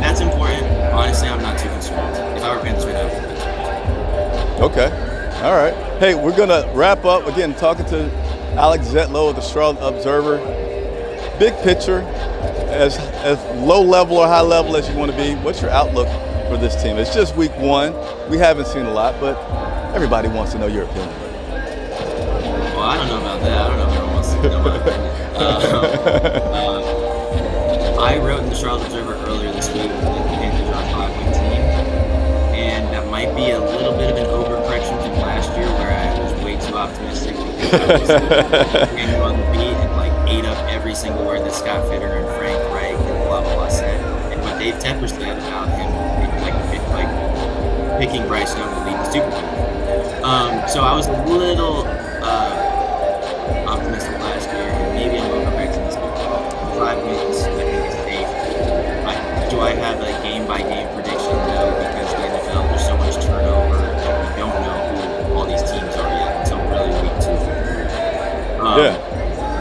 Speaker 3: That's important. Honestly, I'm not too concerned. If I were Panthers fan, I would be concerned.
Speaker 1: Okay. All right. Hey, we're going to wrap up. Again, talking to Alex Zetlow of the Charlotte Observer. Big picture, as low level or high level as you want to be, what's your outlook for this team? It's just week one. We haven't seen a lot, but everybody wants to know your opinion.
Speaker 3: Well, I don't know about that. I don't know if everyone wants to know my opinion. I wrote in the Charlotte Observer earlier this week that the Panthers are a 5-win team, and that might be a little bit of an overcorrection from last year where I was way too optimistic because I was hanging on the beat and like ate up every single word that Scott Fitter and Frank Reich and blah blah blah said, and what Dave Tepper said about him like picking Bryce Young to lead the Super Bowl. So I was a little optimistic last year, and maybe I'm overcorrecting this week. 5 wins, I think is safe. Do I have a game-by-game prediction? No, because in the NFL there's so much turnover that we don't know who all these teams are yet until really week 2.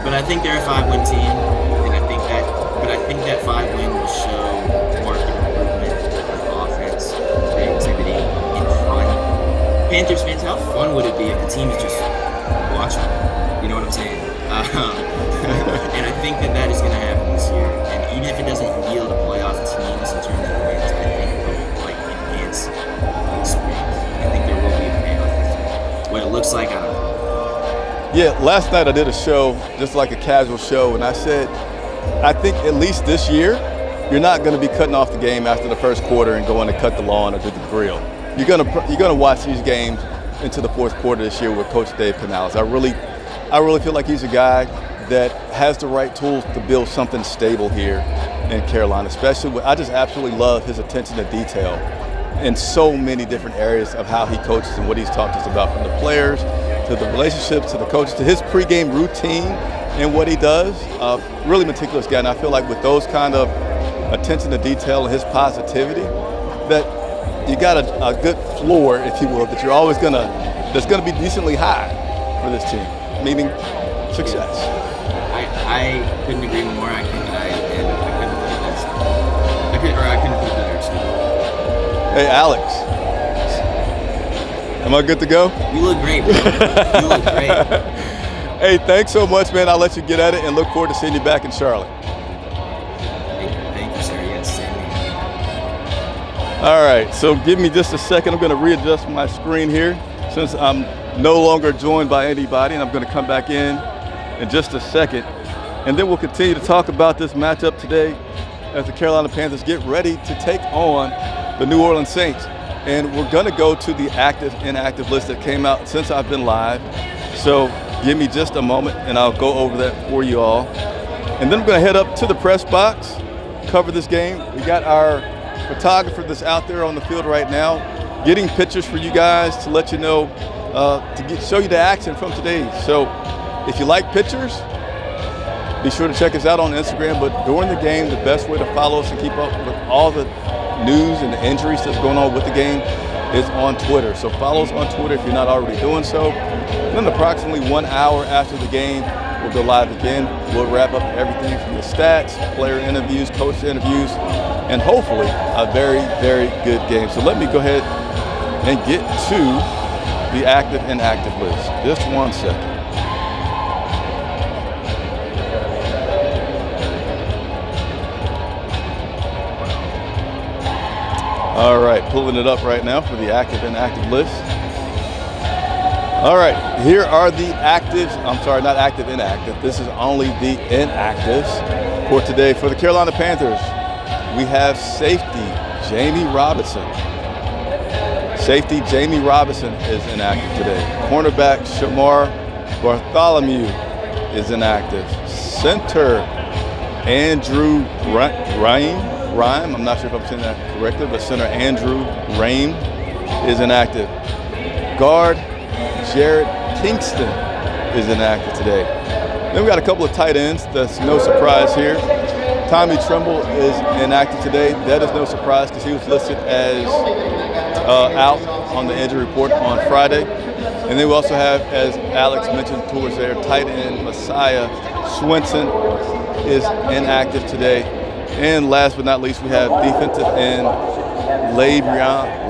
Speaker 3: But I think they're a 5-win team, and I think that 5-win will show marked improvement in offense, creativity, and fun. Panthers fans, how fun would it be if the team is just watching? You know what I'm saying? And I think that is going to happen this year. And even if it doesn't yield a playoff teams in terms of wins, I think it will enhance the experience. I think there will be a payoff. What it looks like, I don't know.
Speaker 1: Yeah, last night I did a show, just like a casual show, and I said, I think at least this year, you're not going to be cutting off the game after the first quarter and going to cut the lawn or do the grill. You're going to watch these games into the fourth quarter this year with Coach Dave Canales. I really feel like he's a guy that has the right tools to build something stable here in Carolina, especially I just absolutely love his attention to detail in so many different areas of how he coaches and what he's talked to us about, from the players to the relationships to the coaches to his pregame routine and what he does. Really meticulous guy, and I feel like with those kind of attention to detail and his positivity, that you got a good floor, if you will, that you're always that's gonna be decently high for this team, meaning success.
Speaker 3: I couldn't agree more. I couldn't put it better.
Speaker 1: Hey, Alex, am I good to go?
Speaker 3: You look great, bro. You look great.
Speaker 1: Hey, thanks so much, man. I'll let you get at it and look forward to seeing you back in Charlotte.
Speaker 3: Thank you, sir. Yes, same here.
Speaker 1: All right, so give me just a second. I'm going to readjust my screen here since I'm no longer joined by anybody, and I'm going to come back in just a second. And then we'll continue to talk about this matchup today as the Carolina Panthers get ready to take on the New Orleans Saints. And we're going to go to the active, inactive list that came out since I've been live. So give me just a moment, and I'll go over that for you all. And then I'm going to head up to the press box, cover this game. We got our photographer that's out there on the field right now, getting pictures for you guys to let you know, show you the action from today. So if you like pictures, be sure to check us out on Instagram. But during the game, the best way to follow us and keep up with all the news and the injuries that's going on with the game is on Twitter. So follow us on Twitter if you're not already doing so. And then approximately 1 hour after the game, we'll go live again. We'll wrap up everything from the stats, player interviews, coach interviews, and hopefully a very, very good game. So let me go ahead and get to the active inactive list. Just 1 second. All right, pulling it up right now for the active inactive list. All right, here are the actives. I'm sorry, not active inactive. This is only the inactives for today. For the Carolina Panthers, we have safety Jamie Robinson. Safety Jamie Robinson is inactive today. Cornerback Shamar Bartholomew is inactive. Center Andrew Rhyme, I'm not sure if I'm saying that correctly, but center Andrew Rhyme is inactive. Guard Jared Kingston is inactive today. Then we got a couple of tight ends. That's no surprise here. Tommy Tremble is inactive today. That is no surprise because he was listed as out on the injury report on Friday. And then we also have, as Alex mentioned towards there, tight end Messiah Swinson is inactive today. And last but not least, we have defensive end LeBrian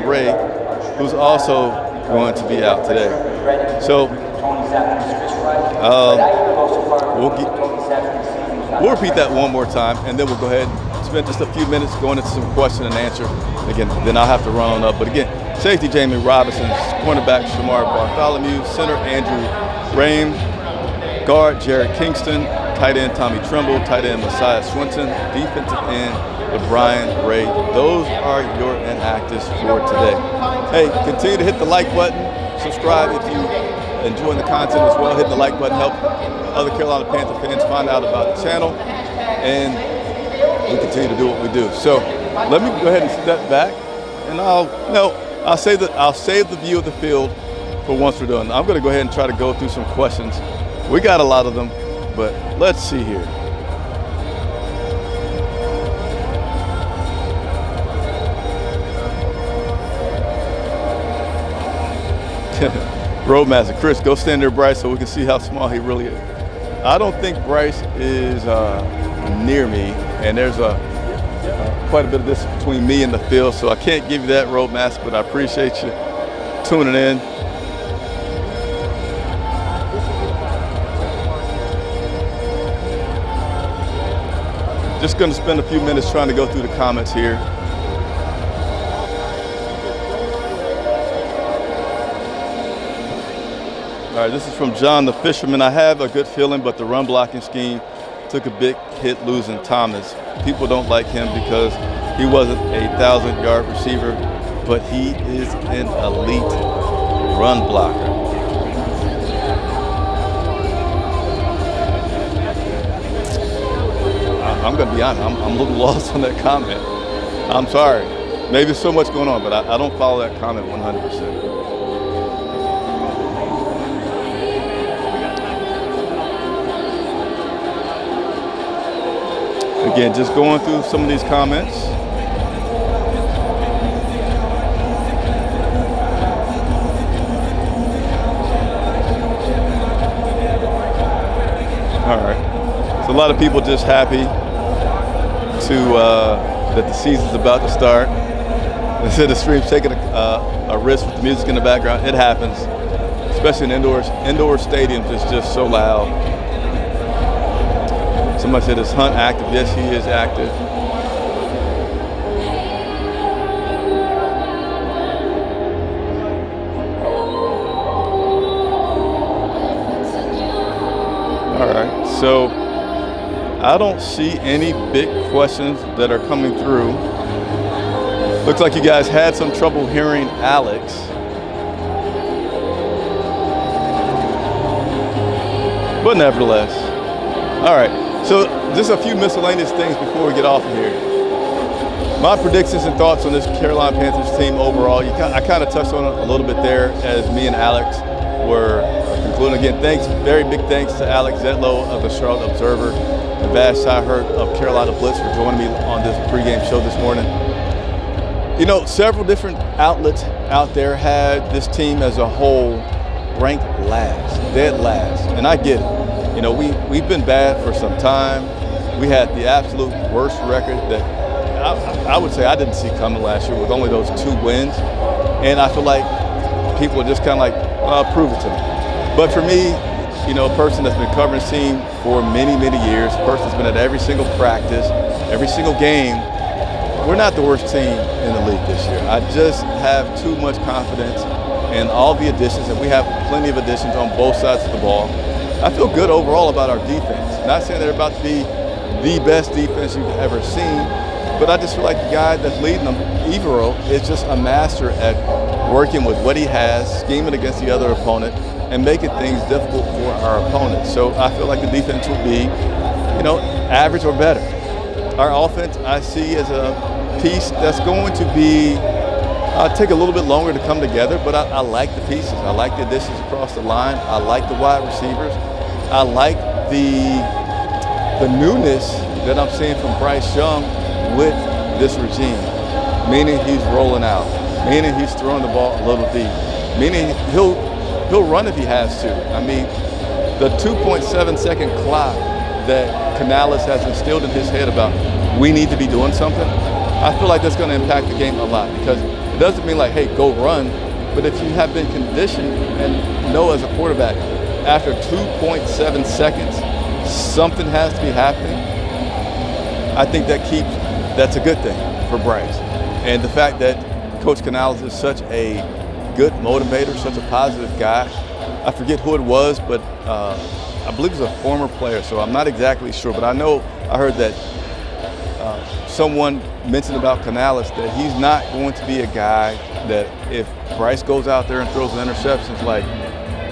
Speaker 1: Ray, who's also going to be out today. So we'll repeat that one more time, and then we'll go ahead and spend just a few minutes going into some question and answer. Again, then I'll have to run on up. But again, safety Jamie Robinson, cornerback Shamar Bartholomew, center Andrew Rame, guard Jared Kingston, tight end Tommy Tremble, tight end Messiah Swinson, defensive end Brian Ray. Those are your inactives for today. Hey, continue to hit the like button. Subscribe if you enjoying the content as well. Hit the like button, help other Carolina Panther fans find out about the channel, and we continue to do what we do. So let me go ahead and step back, and I'll save the view of the field for once we're done. I'm going to go ahead and try to go through some questions. We got a lot of them, but let's see here. Roadmaster Chris, go stand there, Bryce, so we can see how small he really is. I don't think Bryce is near me, and there's quite a bit of distance between me and the field, so I can't give you that, Roadmaster, but I appreciate you tuning in. Just going to spend a few minutes trying to go through the comments here. All right, this is from John the Fisherman. I have a good feeling, but the run blocking scheme took a big hit losing Thomas. People don't like him because he wasn't a 1,000-yard receiver, but he is an elite run blocker. I'm going to be honest, I'm a little lost on that comment. I'm sorry. Maybe there's so much going on, but I don't follow that comment 100%. Again, just going through some of these comments. All right. So a lot of people just happy that the season's about to start. They said the stream's taking a risk with the music in the background. It happens, especially in indoor stadiums. It's just so loud. Somebody said, is Hunt active? Yes, he is active. All right, so I don't see any big questions that are coming through. Looks like you guys had some trouble hearing Alex. But nevertheless, all right. So just a few miscellaneous things before we get off of here. My predictions and thoughts on this Carolina Panthers team overall, I kind of touched on it a little bit there as me and Alex were concluding. Again, very big thanks to Alex Zetlow of the Charlotte Observer and Vash Syhert of Carolina Blitz for joining me on this pregame show this morning. You know, several different outlets out there had this team as a whole ranked last, dead last, and I get it. You know, we've been bad for some time. We had the absolute worst record that I would say I didn't see coming last year with only those 2 wins. And I feel like people are just kind of like, prove it to me. But for me, a person that's been covering this team for many, many years, a person that's been at every single practice, every single game, we're not the worst team in the league this year. I just have too much confidence in all the additions, and we have plenty of additions on both sides of the ball. I feel good overall about our defense. Not saying they're about to be the best defense you've ever seen, but I just feel like the guy that's leading them, Evero, is just a master at working with what he has, scheming against the other opponent, and making things difficult for our opponents. So I feel like the defense will be, average or better. Our offense I see as a piece that's going to be take a little bit longer to come together, but I like the pieces. I like the additions across the line. I like the wide receivers. I like the newness that I'm seeing from Bryce Young with this regime, meaning he's rolling out, meaning he's throwing the ball a little deep, meaning he'll run if he has to. I mean, the 2.7-second clock that Canales has instilled in his head about we need to be doing something, I feel like that's going to impact the game a lot, because it doesn't mean like, hey, go run, but if you have been conditioned and know as a quarterback, after 2.7 seconds, something has to be happening, I think that's a good thing for Bryce. And the fact that Coach Canales is such a good motivator, such a positive guy. I forget who it was, but I believe it was a former player, so I'm not exactly sure, but I heard that someone mentioned about Canales that he's not going to be a guy that if Bryce goes out there and throws an interception, like,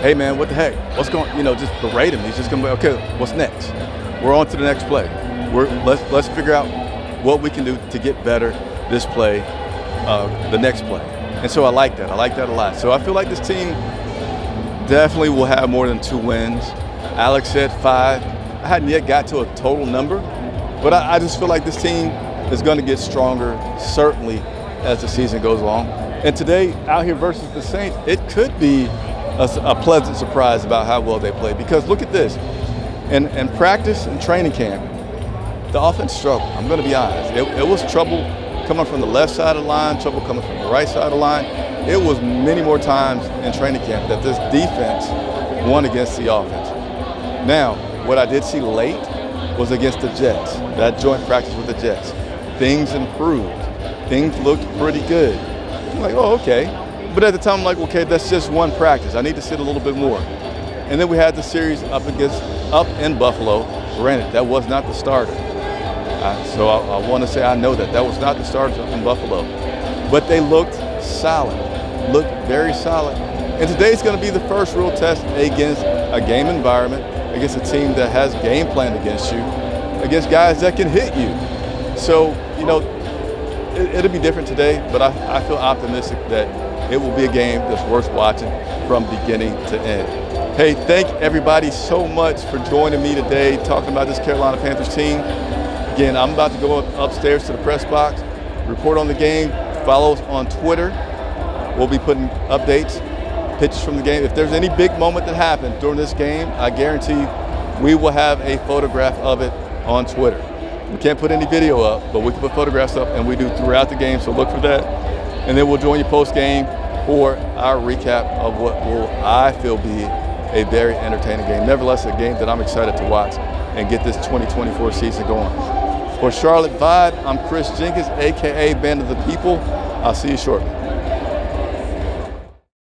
Speaker 1: hey man, what the heck? What's going, just berate him. He's just going to be, okay, what's next? We're on to the next play. Let's figure out what we can do to get better this play, the next play. And so I like that. I like that a lot. So I feel like this team definitely will have more than 2 wins. Alex said 5. I hadn't yet got to a total number, but I just feel like this team is going to get stronger, certainly, as the season goes along. And today, out here versus the Saints, it could be a pleasant surprise about how well they play. Because look at this. In practice and training camp, the offense struggled. I'm going to be honest. It was trouble coming from the left side of the line, trouble coming from the right side of the line. It was many more times in training camp that this defense won against the offense. Now, what I did see late was against the Jets, that joint practice with the Jets. Things improved. Things looked pretty good. I'm like, oh, okay. But at the time, I'm like, okay, that's just one practice. I need to see it a little bit more. And then we had the series up in Buffalo. Granted, that was not the starter. So I want to say I know that was not the starter in Buffalo. But they looked solid, looked very solid. And today's going to be the first real test against a game environment, against a team that has game plan against you, against guys that can hit you. So, it'll be different today, but I feel optimistic that it will be a game that's worth watching from beginning to end. Hey, thank everybody so much for joining me today, talking about this Carolina Panthers team. Again, I'm about to go upstairs to the press box, report on the game, follow us on Twitter. We'll be putting updates, pictures from the game. If there's any big moment that happened during this game, I guarantee we will have a photograph of it on Twitter. We can't put any video up, but we can put photographs up, and we do throughout the game, so look for that. And then we'll join you post-game for our recap of what will, I feel, be a very entertaining game. Nevertheless, a game that I'm excited to watch and get this 2024 season going. For Charlotte Vibe, I'm Chris Jenkins, a.k.a. Band of the People. I'll see you shortly.